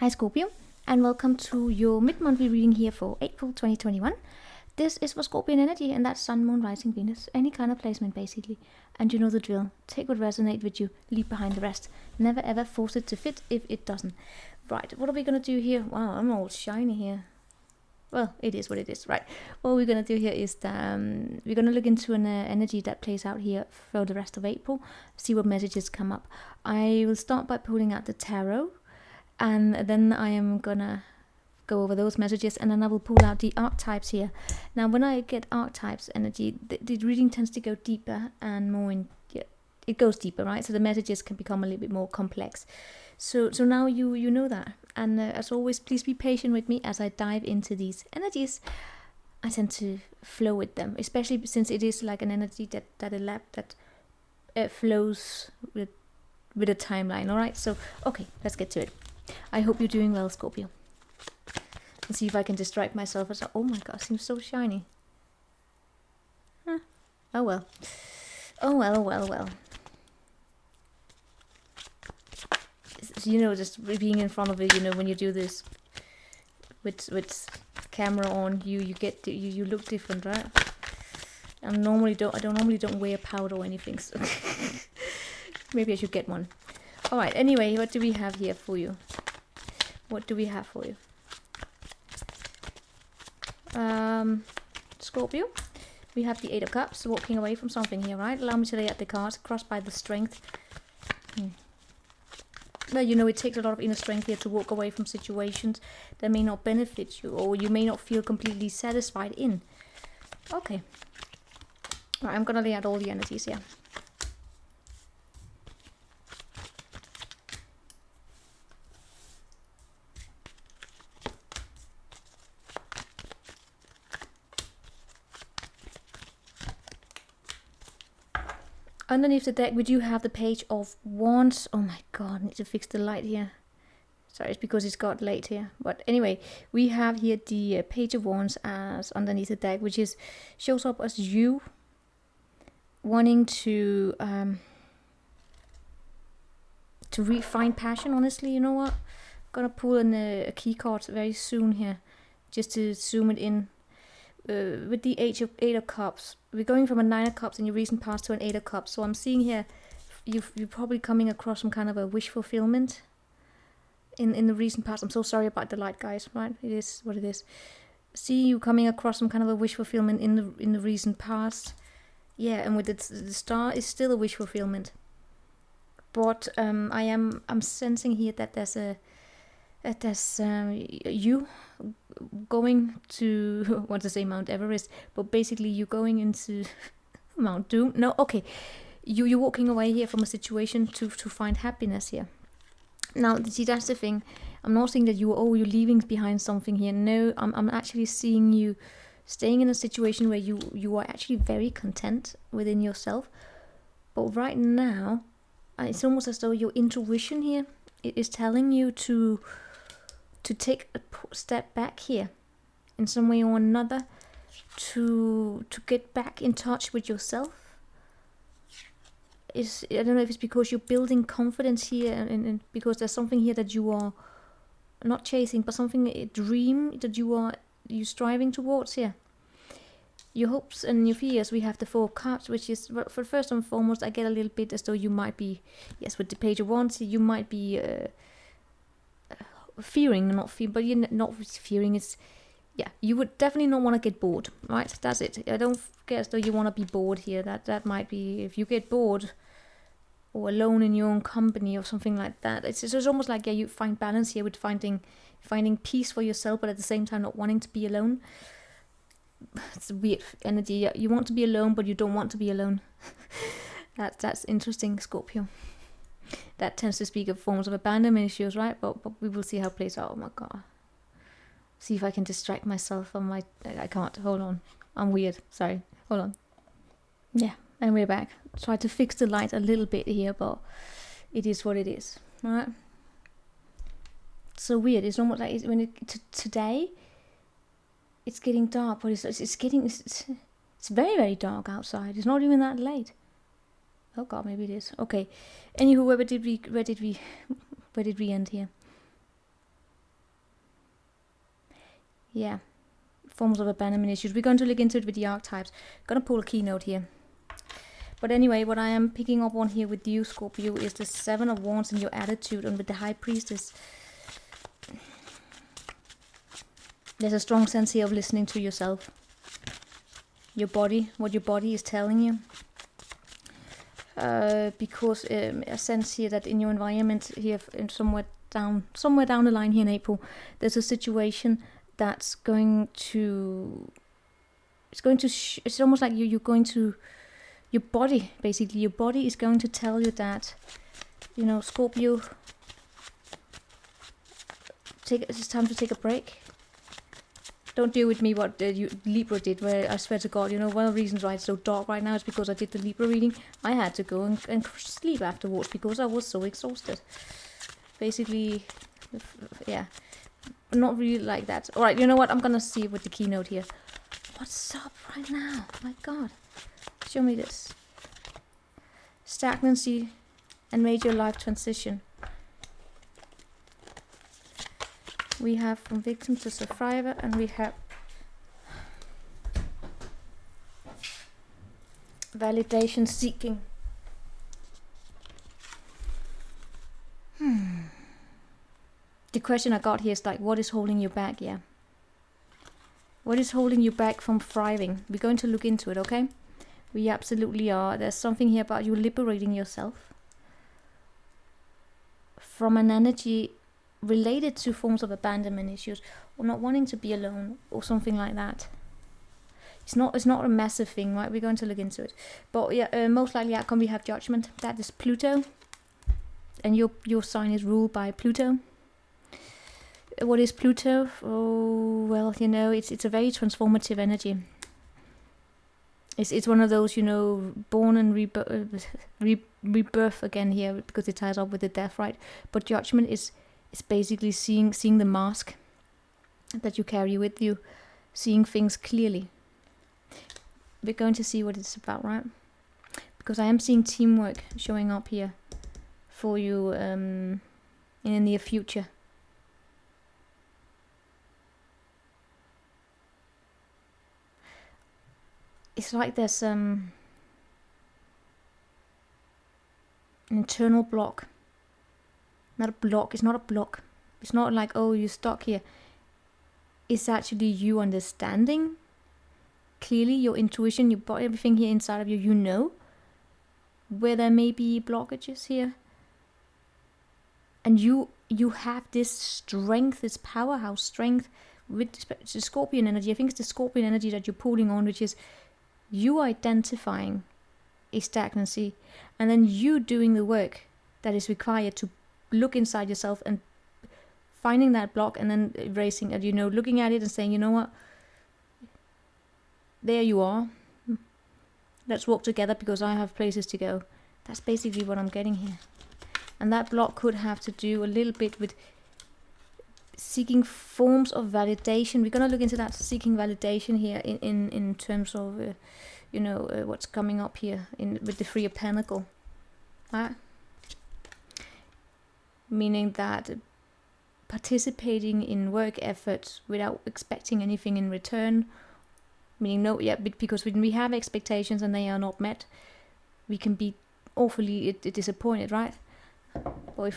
Hi Scorpio, and welcome to your mid-monthly reading here for April 2021. This is for Scorpion energy, and that's Sun, Moon, Rising, Venus, any kind of placement basically. And you know the drill. Take what resonates with you, leave behind the rest. Never ever force it to fit if it doesn't. Right, what are we going to do here? Wow, I'm all shiny here. Well, it is what it is, right? What we're going to do here is we're going to look into an energy that plays out here for the rest of April, see what messages come up. I will start by pulling out the tarot, and then I am gonna go over those messages, and then I will pull out the archetypes here. Now when I get archetypes energy, the reading tends to go deeper and more in, it goes deeper, right? So the messages can become a little bit more complex. So now you know that, and as always, please be patient with me as I dive into these energies. I tend to flow with them, especially since it is like an energy that flows with a timeline. All right, so okay, let's get to it. I hope you're doing well, Scorpio. Let's see if I can distract myself. Oh my god, it seems so shiny. Huh. Oh well. Oh well. You know, just being in front of it, you know, when you do this with camera on, you look different, right? I don't normally wear powder or anything, so maybe I should get one. All right, anyway, what do we have here for you? Scorpio, we have the Eight of Cups, walking away from something here, right? Allow me to lay out the cards, crossed by the Strength. Well, you know, it takes a lot of inner strength here to walk away from situations that may not benefit you, or you may not feel completely satisfied in. Okay. All right, I'm gonna lay out all the energies here. Underneath the deck, we do have the Page of Wands. Oh my god, I need to fix the light here. Sorry, it's because it's got late here. But anyway, we have here the Page of Wands as underneath the deck, which shows up as you wanting to find passion. Honestly, you know what? I'm gonna pull in a key card very soon here, just to zoom it in. With the Eight of Cups, we're going from a Nine of Cups in your recent past to an Eight of Cups. So I'm seeing here, you're probably coming across some kind of a wish fulfillment in the recent past. I'm so sorry about the light, guys. Right, it is what it is. See you coming across some kind of a wish fulfillment in the recent past. Yeah, and with the Star is still a wish fulfillment. But I'm sensing here that there's you going to want to say Mount Everest, but basically you going into Mount Doom. No, okay, you're walking away here from a situation to find happiness here. Now, see, that's the thing. I'm not saying that you're leaving behind something here. No, I'm actually seeing you staying in a situation where you are actually very content within yourself. But right now, it's almost as though your intuition here is telling you to take a step back here in some way or another, to get back in touch with yourself. I don't know if it's because you're building confidence here, and because there's something here that you are not chasing, but a dream that you're striving towards here. Your hopes and your fears, we have the Four of Cups, which is, for first and foremost, I get a little bit as though you might be, yes, with the Page of Wands, you might be fearing, but you're not fearing. It's, yeah, you would definitely not want to get bored, right? That's it. I don't get as though you want to be bored here. That might be, if you get bored or alone in your own company or something like that. It's almost like, yeah, you find balance here with finding peace for yourself, but at the same time not wanting to be alone. It's a weird energy. You want to be alone, but you don't want to be alone. That's interesting, Scorpio. That tends to speak of forms of abandonment issues, right? But we will see how it plays out. Oh my god. See if I can distract myself from I can't. Hold on. I'm weird. Sorry. Hold on. Yeah, and we're back. Try to fix the light a little bit here, but it is what it is. Alright? It's so weird. It's almost like today it's getting dark, but it's very, very dark outside. It's not even that late. Oh god, maybe it is. Okay. Anywho, where did we end here? Yeah. Forms of abandonment issues. We're going to look into it with the archetypes. Gonna pull a keynote here. But anyway, what I am picking up on here with you, Scorpio, is the 7 of Wands and your attitude, and with the High Priestess. There's a strong sense here of listening to yourself. Your body, what your body is telling you. Because a sense here that in your environment here, somewhere down the line here in April, there's a situation that's going to, it's almost like you're going to, your body is going to tell you that, you know, Scorpio, it's time to take a break. Don't do with me what Libra did, where I swear to God, you know, one of the reasons why it's so dark right now is because I did the Libra reading. I had to go and sleep afterwards because I was so exhausted. Basically, yeah, not really like that. All right, you know what? I'm gonna see with the keynote here. What's up right now? My God, show me this. Stagnancy and major life transition. We have from victim to survivor, and we have validation seeking. The question I got here is like, what is holding you back? Yeah. What is holding you back from thriving? We're going to look into it, okay? We absolutely are. There's something here about you liberating yourself from an energy related to forms of abandonment issues, or not wanting to be alone, or something like that. It's not a massive thing, right? We're going to look into it. But yeah, most likely outcome we have Judgment. That is Pluto, and your sign is ruled by Pluto. What is Pluto? Oh well, you know, it's a very transformative energy. It's one of those, you know, born and rebirth again here, because it ties up with the death, right? But Judgment is basically seeing the mask that you carry with you, seeing things clearly. We're going to see what it's about, right? Because I am seeing teamwork showing up here for you in the near future. It's like there's an internal block. Not a block. It's not a block. It's not like, oh, you're stuck here. It's actually you understanding clearly your intuition, your body, everything here inside of you. You know where there may be blockages here, and you have this strength, this powerhouse strength with the Scorpion energy. I think it's the Scorpion energy that you're pulling on, which is you identifying a stagnancy, and then you doing the work that is required to look inside yourself and finding that block, and then erasing it, you know, looking at it and saying, you know what, there you are, let's walk together because I have places to go. That's basically what I'm getting here. And that block could have to do a little bit with seeking forms of validation. We're going to look into that, seeking validation here in terms of you know, what's coming up here with the Three of Pentacles, right? Meaning that participating in work efforts without expecting anything in return. Meaning no, yeah, because when we have expectations and they are not met, we can be awfully disappointed, right? Or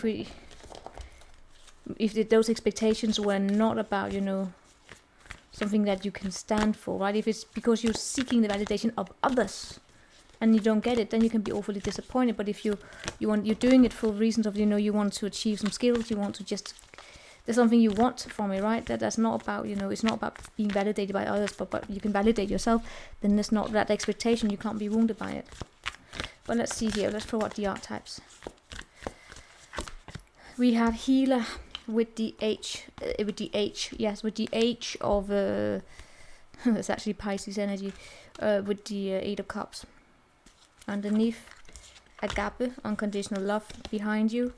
if those expectations were not about, you know, something that you can stand for, right? If it's because you're seeking the validation of others and you don't get it, then you can be awfully disappointed. But if you're doing it for reasons of, you know, you want to achieve some skills, you want to just, there's something you want from it, right? That's not about, you know, it's not about being validated by others, but you can validate yourself. Then there's not that expectation, you can't be wounded by it. But let's see here, let's throw out the archetypes. We have Healer with the H, with the H of it's actually Pisces energy, with the Eight of Cups. Underneath, Agape, unconditional love. Behind you,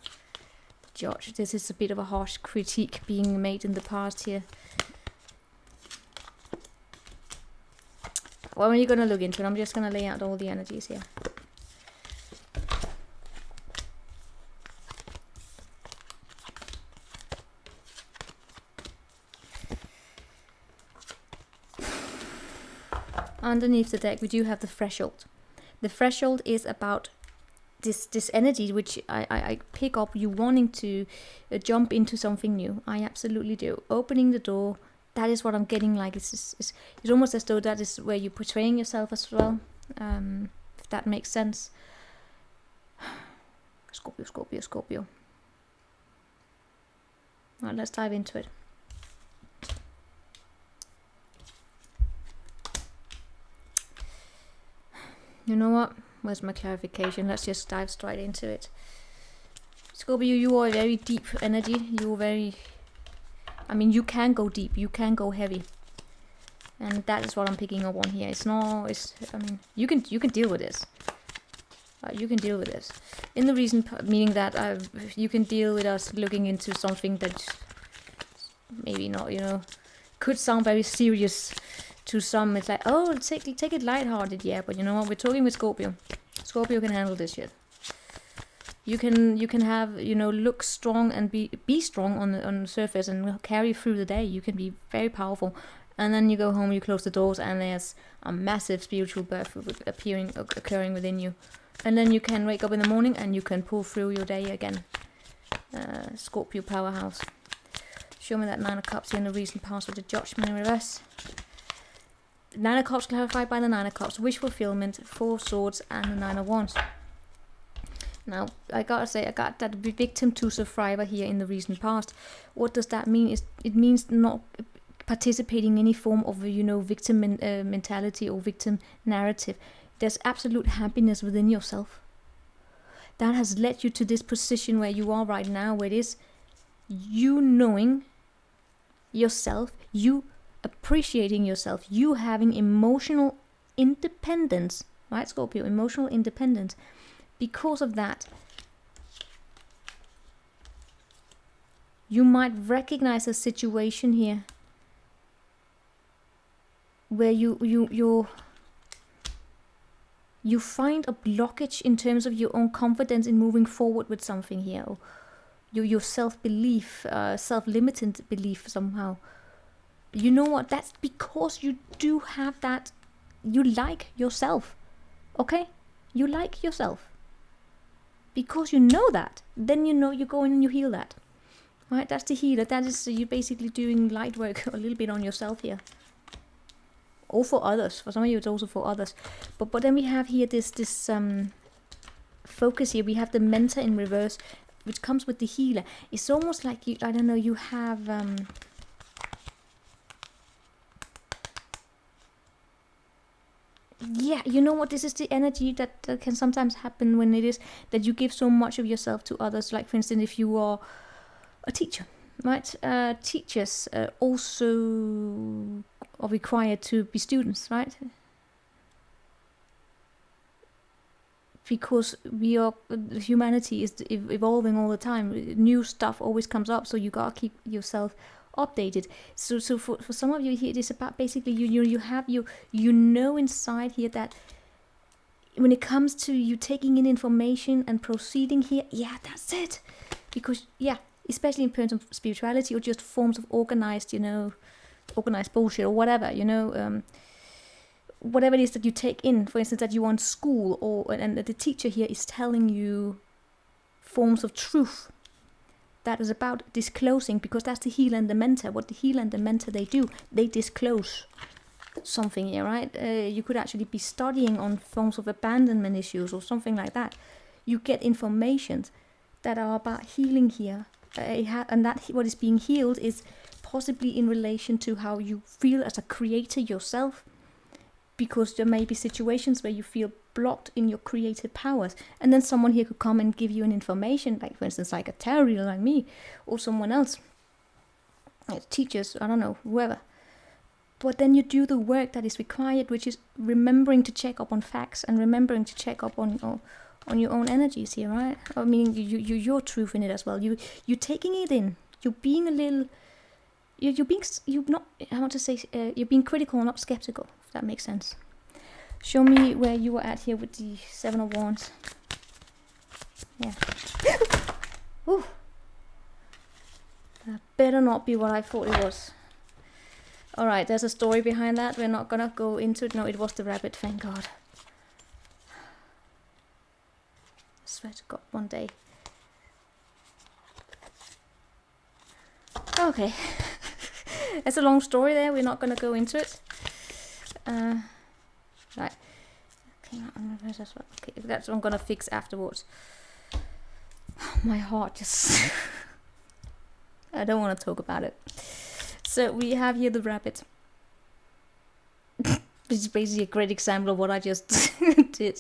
Judge. This is a bit of a harsh critique being made in the past here. Well, when you're gonna look into it, I'm just gonna lay out all the energies here. underneath the deck, we do have the threshold. The threshold is about this energy which I pick up, you wanting to jump into something new. I absolutely do. Opening the door, that is what I'm getting. Like it's almost as though that is where you're portraying yourself as well, if that makes sense. Scorpio, Scorpio, Scorpio. Alright, let's dive into it. You know what? Where's my clarification? Let's just dive straight into it. Scorpio, you are a very deep energy. You're very... I mean, you can go deep. You can go heavy. And that is what I'm picking up on here. It's not... I mean, you can deal with this. You can deal with this. In the reason, meaning that you can deal with us looking into something that maybe not, you know, could sound very serious to some. It's like, oh, take it lighthearted, yeah. But you know what? We're talking with Scorpio. Scorpio can handle this shit. You can have, you know, look strong and be strong on the surface and carry through the day. You can be very powerful. And then you go home, you close the doors, and there's a massive spiritual birth occurring within you. And then you can wake up in the morning and you can pull through your day again. Scorpio powerhouse. Show me that Nine of Cups here in the recent past with the Judgment in reverse. Nine of Cups clarified by the Nine of Cups. Wish fulfillment, Four of Swords, and the Nine of Wands. Now, I gotta say, I got that victim to survivor here in the recent past. What does that mean? It means not participating in any form of, you know, victim mentality or victim narrative. There's absolute happiness within yourself. That has led you to this position where you are right now, where it is you knowing yourself, you appreciating yourself, you having emotional independence, right, Scorpio? Emotional independence. Because of that, you might recognize a situation here where you find a blockage in terms of your own confidence in moving forward with something here. Or your self-belief, self-limited belief somehow. You know what? That's because you do have that. You like yourself. Okay? You like yourself. Because you know that. Then you know you go in and you heal that. Right? That's the healer. That is you basically doing light work a little bit on yourself here. Or for others. For some of you, it's also for others. But then we have here this focus here. We have the mentor in reverse, which comes with the healer. It's almost like you, I don't know, you have yeah, you know what? This is the energy that can sometimes happen when it is that you give so much of yourself to others. Like, for instance, if you are a teacher, right? Teachers also are required to be students, right? Because humanity is evolving all the time. New stuff always comes up, so you gotta keep yourself updated. So for some of you here, it is about basically you know inside here that when it comes to you taking in information and proceeding here, yeah, that's it. Because yeah, especially in terms of spirituality or just forms of organized, you know, organized bullshit or whatever, you know, whatever it is that you take in. For instance, that you want school, and the teacher here is telling you forms of truth. That is about disclosing, because that's the healer and the mentor. What the healer and the mentor, they do, they disclose something here, right? You could actually be studying on forms of abandonment issues or something like that. You get information that are about healing here, and that what is being healed is possibly in relation to how you feel as a creator yourself, because there may be situations where you feel blocked in your creative powers, and then someone here could come and give you an information, like for instance like a tarot reader like me, or someone else, like teachers, I don't know, whoever. But then you do the work that is required, which is remembering to check up on facts and remembering to check up on your own energies here, right? I mean, your truth in it as well. You're taking it in. You're being a little. You're being critical, not skeptical. If that makes sense. Show me where you were at here with the Seven of Wands. Yeah. Ooh. That better not be what I thought it was. All right, there's a story behind that. We're not gonna go into it. No, it was the rabbit, thank God. I swear to God, one day. Okay. It's a long story there. We're not gonna go into it. Right. Okay, that's what I'm gonna fix afterwards. My heart just... I don't want to talk about it. So we have here the rabbit. Which is basically a great example of what I just did.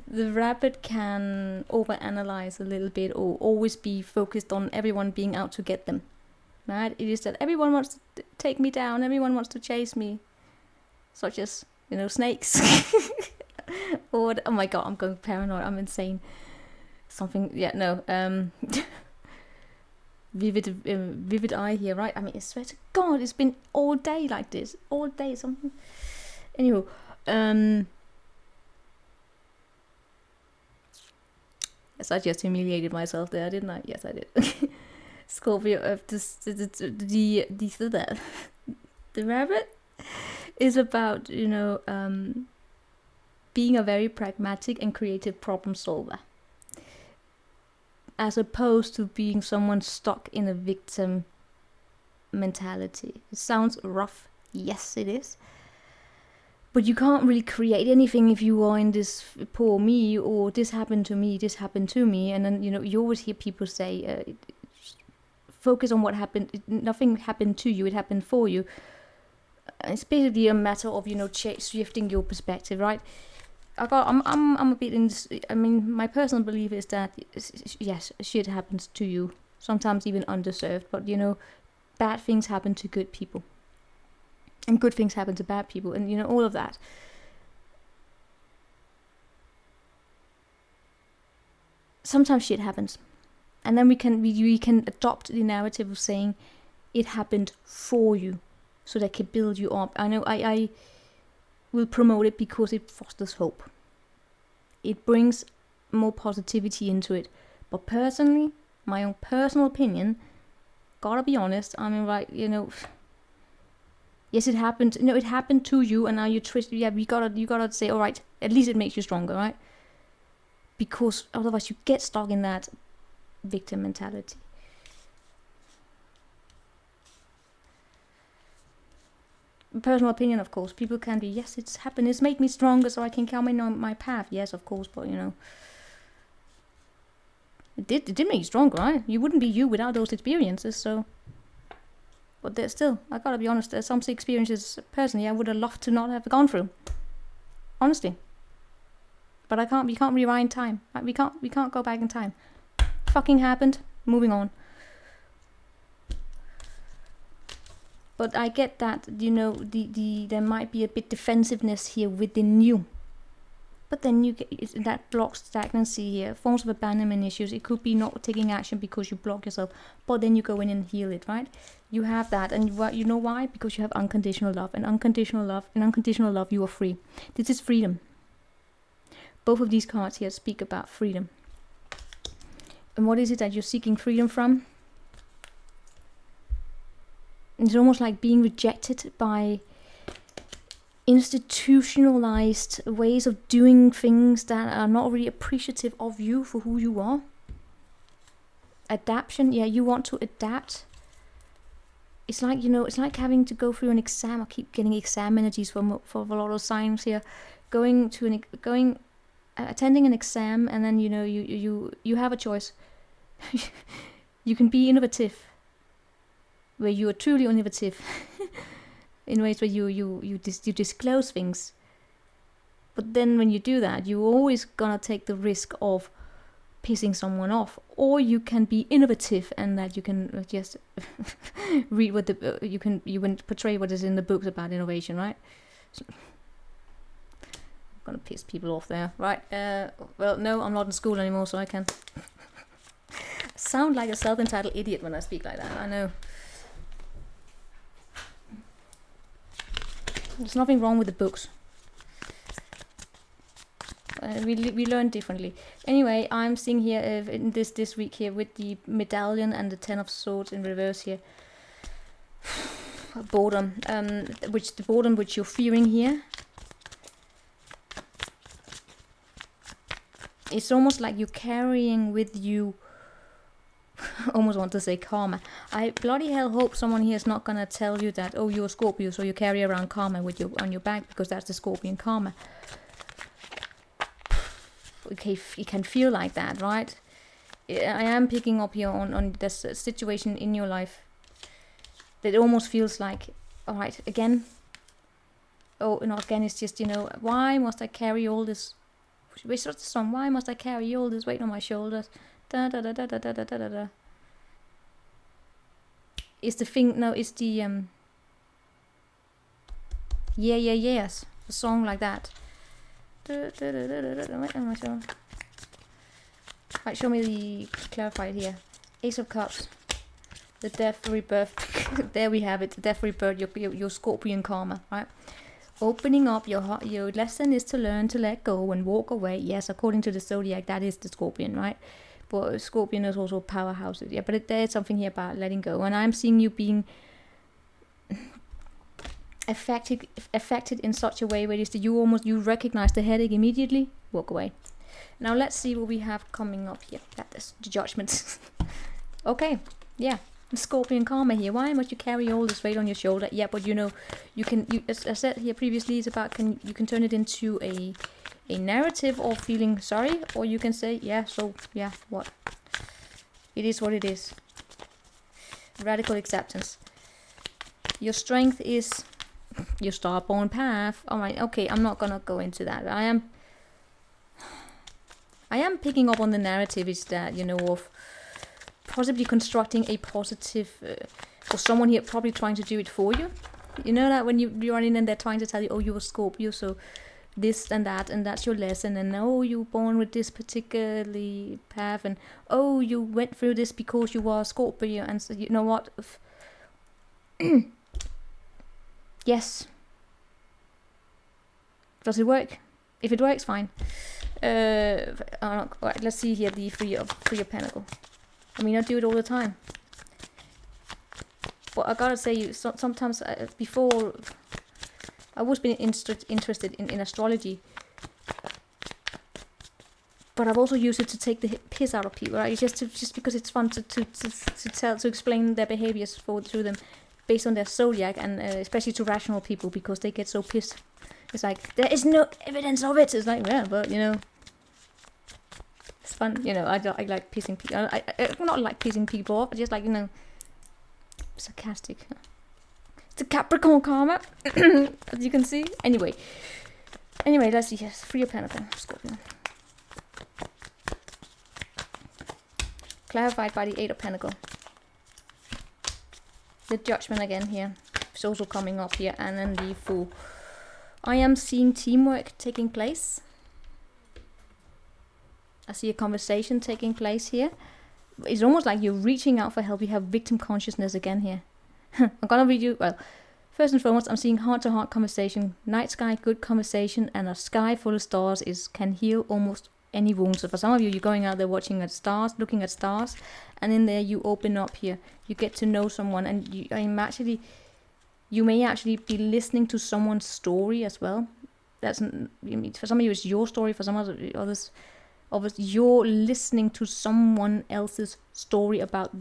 The rabbit can overanalyze a little bit or always be focused on everyone being out to get them. Right? It is that everyone wants to take me down, everyone wants to chase me. Such as, you know, snakes. Or, oh my God, I'm going paranoid, I'm insane. Something, yeah, no. Vivid eye here, right? I mean, I swear to God, it's been all day like this. All day, something. Anywho, yes, I just humiliated myself there, didn't I? Yes, I did. Scorpio, the rabbit is about, you know, being a very pragmatic and creative problem solver, as opposed to being someone stuck in a victim mentality. It sounds rough, yes it is, but you can't really create anything if you are in this poor me, or this happened to me, and then, you know, you always hear people say, focus on what happened. Nothing happened to you, it happened for you. It's basically a matter of, you know, shifting your perspective, right? I'm a bit in this, I mean, my personal belief is that, yes, shit happens to you, sometimes even undeserved, but, you know, bad things happen to good people, and good things happen to bad people, and, you know, all of that. Sometimes shit happens, and then we can adopt the narrative of saying it happened for you, so that can build you up. I know I will promote it because it fosters hope. It brings more positivity into it. But personally, my own personal opinion, gotta be honest, I mean, like, you know, yes, it happened. No, it happened to you, and now you twist. Yeah, you gotta say, all right, at least it makes you stronger, right? Because otherwise, you get stuck in that victim mentality. Personal opinion, of course. People can be, yes, it's happened, it's made me stronger, so I can come in on my path. Yes, of course, but, you know, it did make you stronger, right? You wouldn't be you without those experiences. So, but there's still, I gotta be honest, there's some experiences personally I would have loved to not have gone through, honestly. But we can't rewind time. We can't go back in time. Fucking happened, moving on. But I get that, you know, there might be a bit defensiveness here within you. But then you get that blocks stagnancy here, forms of abandonment issues. It could be not taking action because you block yourself, but then you go in and heal it, right? You have that, and you know why? Because you have unconditional love, and unconditional love, you are free. This is freedom. Both of these cards here speak about freedom. And what is it that you're seeking freedom from? It's almost like being rejected by institutionalized ways of doing things that are not really appreciative of you for who you are. Adaptation, yeah, you want to adapt. It's like, you know, it's like having to go through an exam. I keep getting exam energies for a lot of signs here. Attending an exam, and then, you know, you have a choice. You can be innovative, where you are truly innovative in ways where you disclose things. But then when you do that, you're always gonna take the risk of pissing someone off. Or you can be innovative, and that you can just read what you can portray what is in the books about innovation, right? So, I'm gonna piss people off there, right? Well, no, I'm not in school anymore, so I can sound like a self-entitled idiot when I speak like that. I know. There's nothing wrong with the books. We learn differently. Anyway, I'm seeing here in this week here with the medallion and the 10 of swords in reverse here. boredom, the boredom which you're fearing here. It's almost like you're carrying with you, almost want to say karma. I bloody hell hope someone here is not going to tell you that, oh, you're a Scorpio, so you carry around karma with you on your back, because that's the Scorpion karma. Okay, it can feel like that, right? I am picking up here on this situation in your life that almost feels like, all right, again. Oh, no, again, it's just, you know, why must I carry all this? Wait, what's the song? Why must I carry all this weight on my shoulders? Da da da da da da da da da. It's the thing. No, it's the yeah, yes, a song like that. Wait, am I sure? Right, show me the clarify it here. Ace of Cups, the death rebirth. There we have it. The death rebirth. Your Scorpion karma, right? Opening up your heart. Your lesson is to learn to let go and walk away. Yes, according to the zodiac, that is the Scorpion, right? But Scorpion is also powerhouse. Yeah, but there's something here about letting go, and I'm seeing you being affected in such a way where it is that you recognize the headache immediately, walk away. Now let's see what we have coming up here. That is the Judgment. Okay, yeah. Scorpion karma here. Why must you carry all this weight on your shoulder? Yeah, but you know, as I said here previously, it's about you can turn it into a narrative of feeling sorry, or you can say, yeah, so yeah, what? It is what it is. Radical acceptance. Your strength is your star-born path. All right, okay, I'm not gonna go into that. I am picking up on the narrative is that, you know, of possibly constructing a positive, or someone here probably trying to do it for you. You know that when you run in and they're trying to tell you, oh, you're a Scorpio, so this and that's your lesson, and oh, you're born with this particularly path, and oh, you went through this because you were a Scorpio, and so you know what? Yes. Does it work? If it works, fine. Alright, let's see here the Three of Pentacles. I mean, I do it all the time. But I gotta say, sometimes before, I was been interested in astrology, but I've also used it to take the piss out of people, right? Just because it's fun to explain their behaviors through them, based on their zodiac, and especially to rational people, because they get so pissed. It's like, there is no evidence of it. It's like, yeah, but you know, it's fun. You know, I like pissing people. I not like pissing people off. I just like, you know, sarcastic. It's a Capricorn karma, as you can see. Anyway, let's see. Yes, Three of Pentacles, Scorpio. Clarified by the Eight of Pentacles. The Judgment again here. It's also coming up here, and then the Fool. I am seeing teamwork taking place. I see a conversation taking place here. It's almost like you're reaching out for help. You have victim consciousness again here. I'm gonna read you. Well, first and foremost, I'm seeing heart-to-heart conversation, night sky, good conversation, and a sky full of stars can heal almost any wound. So for some of you, you're going out there watching at stars, looking at stars, and in there you open up here. You get to know someone, and you may actually be listening to someone's story as well. For some of you, it's your story. For some others, you're listening to someone else's story about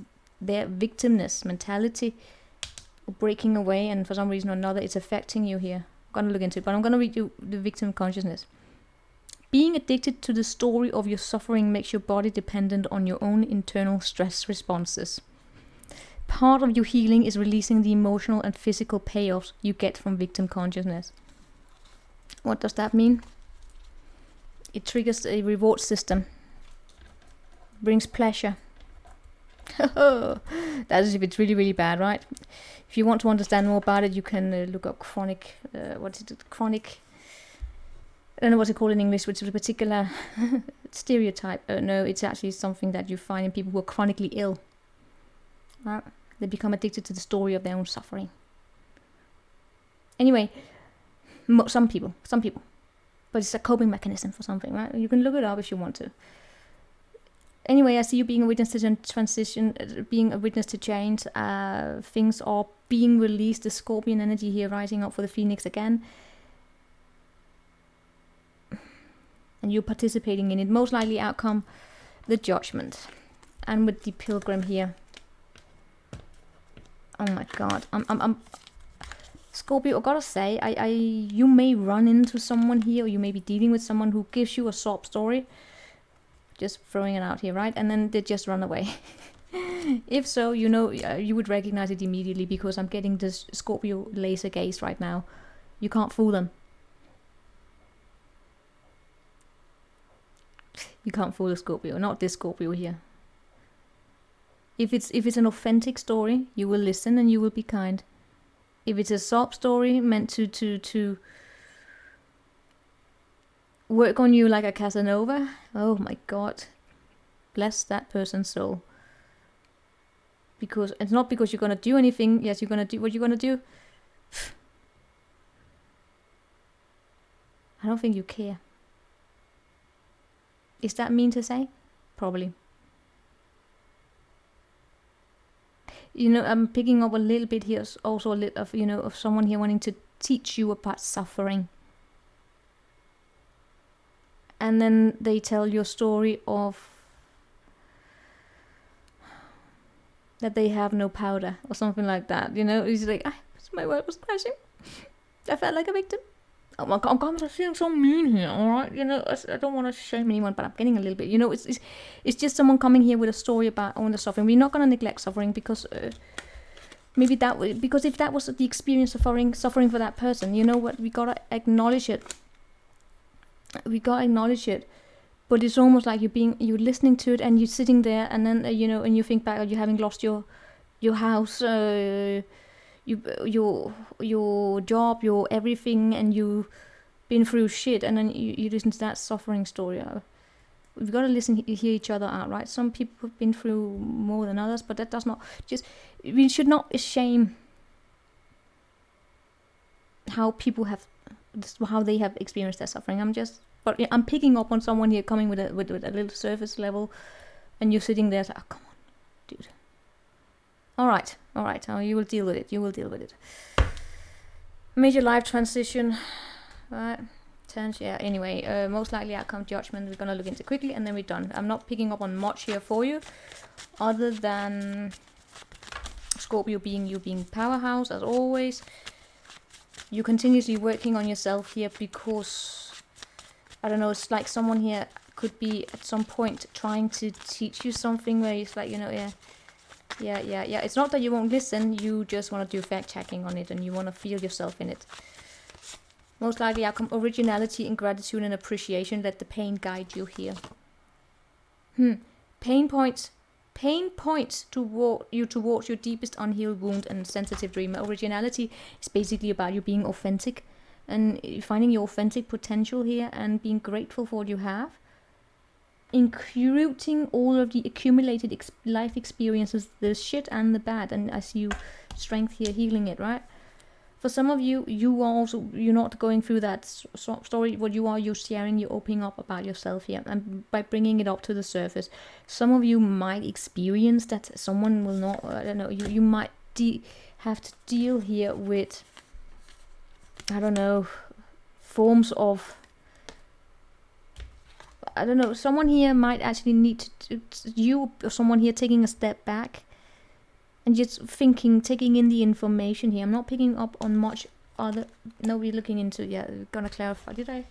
their victimness mentality, breaking away, and for some reason or another, it's affecting you here. I'm gonna look into it, but I'm gonna read you the victim consciousness. Being addicted to the story of your suffering makes your body dependent on your own internal stress responses. Part of your healing is releasing the emotional and physical payoffs you get from victim consciousness. What does that mean? It triggers a reward system. Brings pleasure. That is if it's really, really bad, right? If you want to understand more about it, you can look up chronic, chronic, I don't know what it's called in English, which is a particular stereotype. No, it's actually something that you find in people who are chronically ill. Right? They become addicted to the story of their own suffering. Anyway, some people, but it's a coping mechanism for something, right? You can look it up if you want to. anyway, I see you being a witness to transition, being a witness to change. Things are being released. The Scorpion energy here rising up for the Phoenix again. And you're participating in it. Most likely outcome, the Judgment. And with the Pilgrim here. Oh my god. I'm Scorpio, I gotta say, you may run into someone here, or you may be dealing with someone who gives you a sob story. Just throwing it out here, right? And then they just run away. If so, you know, you would recognize it immediately, because I'm getting this Scorpio laser gaze right now. You can't fool them. You can't fool a Scorpio, not this Scorpio here. If it's an authentic story, you will listen and you will be kind. If it's a sob story meant to work on you like a Casanova, oh my god, bless that person's soul. Because it's not because you're gonna do anything. Yes, you're gonna do what you're gonna do. I don't think you care. Is that mean to say? Probably. You know, I'm picking up a little bit here, also a little of, you know, of someone here wanting to teach you about suffering. And then they tell your story of that they have no powder or something like that. You know, it's like, my world was crashing. I felt like a victim. Oh my god, I'm feeling so mean here, alright? You know, I don't want to shame anyone, but I'm getting a little bit, you know, it's just someone coming here with a story about own the suffering. We're not going to neglect suffering, because maybe that, because if that was the experience of suffering for that person, you know what, we got to acknowledge it. We got to acknowledge it. But it's almost like you're listening to it, and you're sitting there, and then, you know, and you think back, you having lost your house, your job, your everything, and you've been through shit, and then you listen to that suffering story. We've got to hear each other out, right? Some people have been through more than others, but that does not we should not shame how people have, how they have experienced their suffering. I'm picking up on someone here coming with a little surface level, and you're sitting there like, oh, come on, dude. All right. Oh, you will deal with it. Major life transition. Right. Yeah. Anyway, most likely outcome Judgment. We're gonna look into quickly, and then we're done. I'm not picking up on much here for you, other than Scorpio being powerhouse as always. You're continuously working on yourself here, because I don't know. It's like someone here could be at some point trying to teach you something where it's like, you know, yeah. It's not that you won't listen, you just want to do fact checking on it, and you want to feel yourself in it. Most likely outcome originality and gratitude and appreciation. Let the pain guide you here. Pain points toward you towards your deepest unhealed wound and sensitive dream. Originality is basically about you being authentic, and finding your authentic potential here, and being grateful for what you have. Including all of the accumulated life experiences, the shit and the bad, and I see you strength here healing it, right? For some of you, you're not going through that story. What you're sharing, you're opening up about yourself here, and by bringing it up to the surface. Some of you might experience that someone will not, I don't know, you might have to deal here with, I don't know, forms of, I don't know, someone here might actually need you or someone here taking a step back and just thinking, taking in the information here. I'm not picking up on much other, no, we're looking into, we're gonna clarify, and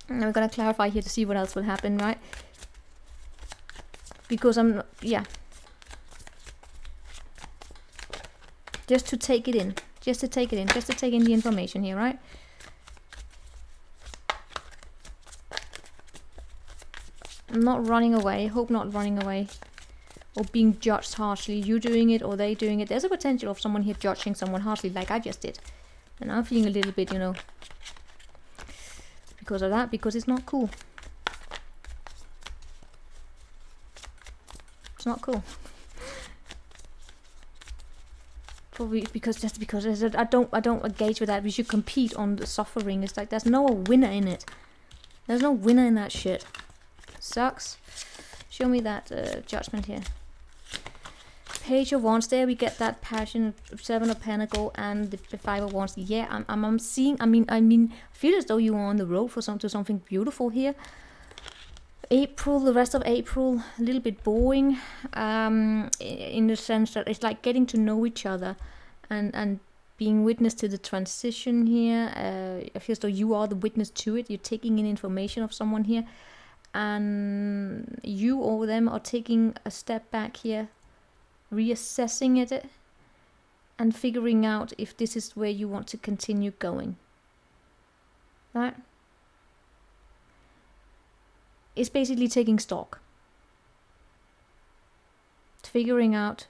we're gonna clarify here to see what else will happen, right? Because just to take it in, just to take in the information here, right? I'm not running away. Hope not running away. Or being judged harshly. You doing it or they doing it. There's a potential of someone here judging someone harshly like I just did. And I'm feeling a little bit, you know, because of that. Because it's not cool. It's not cool. Probably because I don't engage with that. We should compete on the suffering. It's like there's no winner in it. There's no winner in that shit. Sucks. Show me that judgment here. Page of Wands. There we get that passion. 7 of Pentacles and the 5 of Wands. Yeah, I'm seeing. I mean, I feel as though you are on the road for something beautiful here. April, the rest of April, a little bit boring, in the sense that it's like getting to know each other, and being witness to the transition here. I feel as though you are the witness to it. You're taking in information of someone here, and you or them are taking a step back here, reassessing it, and figuring out if this is where you want to continue going. Right? It's basically taking stock, figuring out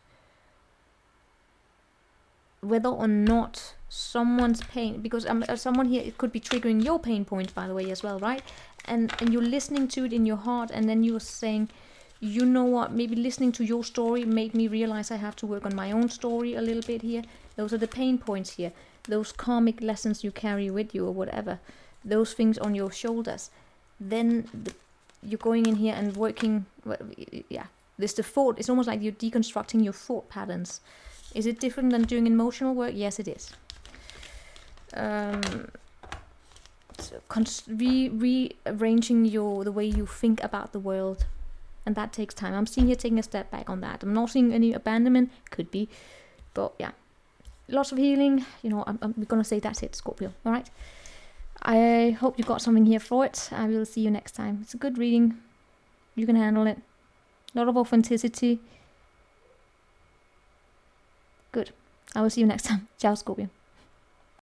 whether or not someone's pain, because someone here, it could be triggering your pain point, by the way, as well, right? And you're listening to it in your heart, and then you're saying, you know what, maybe listening to your story made me realize I have to work on my own story a little bit here. Those are the pain points here, those karmic lessons you carry with you, or whatever, those things on your shoulders. Then you're going in here and working. Yeah, this the thought. It's almost like you're deconstructing your thought patterns. Is it different than doing emotional work? Yes, it is. Rearranging the way you think about the world, and that takes time. I'm seeing here taking a step back on that. I'm not seeing any abandonment. Could be, but yeah, lots of healing. You know, I'm gonna say that's it, Scorpio. All right. I hope you got something here for it. I will see you next time. It's a good reading. You can handle it. A lot of authenticity. Good. I will see you next time. Ciao, Scorpio.